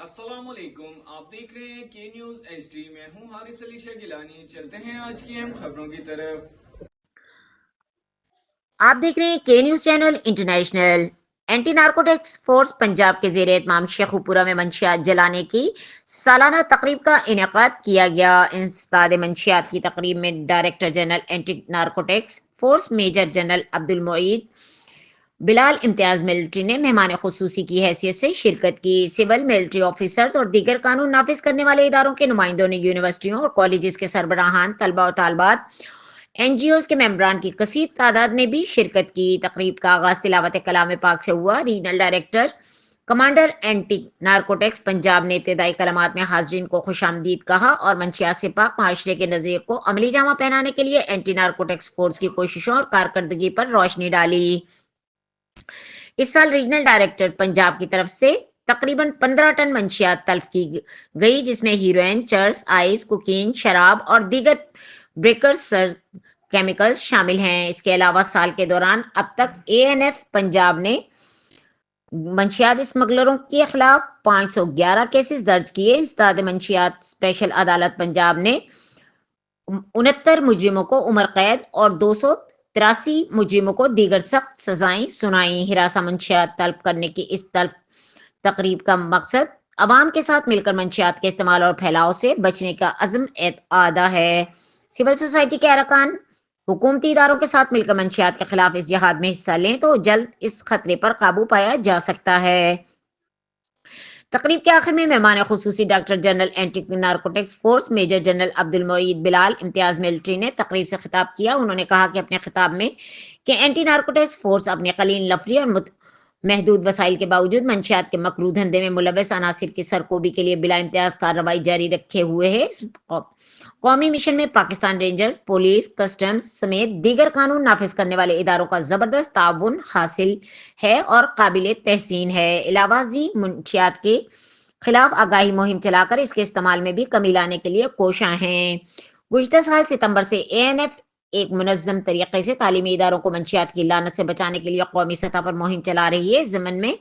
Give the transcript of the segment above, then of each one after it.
السلام علیکم، آپ دیکھ رہے ہیں کے نیوز ایچ ڈی۔ میں ہوں حارث علی شاہ گیلانی۔ چلتے ہیں آج کی اہم خبروں کی طرف۔ آپ دیکھ رہے ہیں کے news channel international. Anti narcotics force Punjab کے زیر اہتمام شیخو پورہ میں منشیات جلانے کی سالانہ تقریب کا انعقاد کیا گیا۔ انسداد منشیات کی تقریب میں director general anti narcotics force major general Abdul Moeed Bilal Imtiaz military نے مہمان خصوصی کی حیثیت سے شرکت کی۔ سول ملٹری آفیسرز اور دیگر قانون نافذ کرنے والے اداروں کے نمائندوں نے یونیورسٹیوں اور کالجز کے سربراہان، طلبہ اور طالبات، این جی اوز کے ممبران کی کثیر تعداد نے بھی شرکت کی۔ تقریب کا آغاز تلاوت کلام پاک سے ہوا۔ Regional director commander anti narcotics Punjab نے ابتدائی کلمات میں حاضرین کو خوش آمدید کہا اور منشیات سے پاک معاشرے کے نظریے کو عملی جامہ پہنانے کے لیے اینٹی نارکوٹکس فورس کی کوششوں اور کارکردگی پر روشنی ڈالی۔ اس سال ریجنل ڈائریکٹر پنجاب کی طرف سے تقریباً 15 ٹن منشیات تلف کی گئی، جس میں ہیروئن، چرس، آئس، کوکین، شراب اور دیگر پریکرسر کیمیکلز شامل ہیں۔ اس کے علاوہ سال کے دوران اب تک اے این ایف پنجاب نے منشیات اسمگلروں کے خلاف 511 کیسز درج کیے۔ انسداد منشیات اسپیشل عدالت پنجاب نے 69 مجرموں کو عمر قید اور 283 مجرموں کو دیگر سخت سزائیں سنائیں۔ ہراساں منشیات طلب کرنے کی اس تقریب کا مقصد عوام کے ساتھ مل کر منشیات کے استعمال اور پھیلاؤ سے بچنے کا عزم اعادہ ہے۔ سول سوسائٹی کے ارکان حکومتی اداروں کے ساتھ مل کر منشیات کے خلاف اس جہاد میں حصہ لیں تو جلد اس خطرے پر قابو پایا جا سکتا ہے۔ تقریب کے آخر میں مہمان خصوصی director general anti narcotics force major general Abdul Moeed Bilal Imtiaz military نے تقریب سے خطاب کیا۔ انہوں نے کہا کہ اپنے خطاب میں کہ اینٹی نارکوٹکس فورس اپنے قلیل نفری اور محدود وسائل کے باوجود منشیات کے مکروہ دھندے میں ملوث عناصر کی سرکوبی کے لیے بلا امتیاز کارروائی جاری رکھے ہوئے ہے۔ قومی مشن میں پاکستان رینجرز، پولیس، کسٹمز سمیت دیگر قانون نافذ کرنے والے اداروں کا زبردست تعاون حاصل ہے اور قابل تحسین ہے۔ علاوہ ازیں منشیات کے خلاف آگاہی مہم چلا کر اس کے استعمال میں بھی کمی لانے کے لیے کوشاں ہیں۔ گزشتہ سال ستمبر سے اے این ایف ایک منظم طریقے سے تعلیمی اداروں کو منشیات کی لعنت سے بچانے کے لیے قومی سطح پر مہم چلا رہی ہے۔ ضمن میں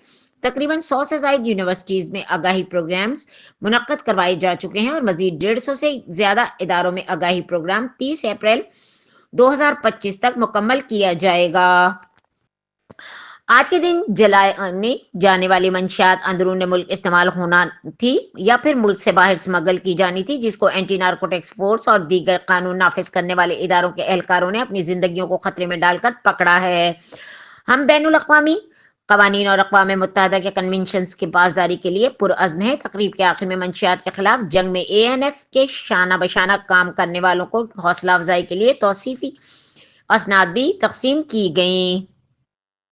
تقریباً 100 سے زائد یونیورسٹیز میں آگاہی پروگرامز منعقد کروائے جا چکے ہیں اور مزید 150 سے زیادہ اداروں میں آگاہی پروگرام 30 اپریل 2025 تک مکمل کیا جائے گا۔ آج کے دن جلانے جانے والی منشیات اندرون ملک استعمال ہونا تھی یا پھر ملک سے باہر اسمگل کی جانی تھی، جس کو اینٹی نارکوٹکس فورس اور دیگر قانون نافذ کرنے والے اداروں کے اہلکاروں نے اپنی زندگیوں کو خطرے میں ڈال کر پکڑا ہے۔ ہم بین الاقوامی قوانین اور اقوام متحدہ کے کنونشنز کی پاسداری کے لیے پرعزم ہیں۔ تقریب کے آخر میں منشیات کے خلاف جنگ میں اے این ایف کے شانہ بشانہ کام کرنے والوں کو حوصلہ افزائی کے لیے توصیفی اسناد بھی تقسیم کی گئیں۔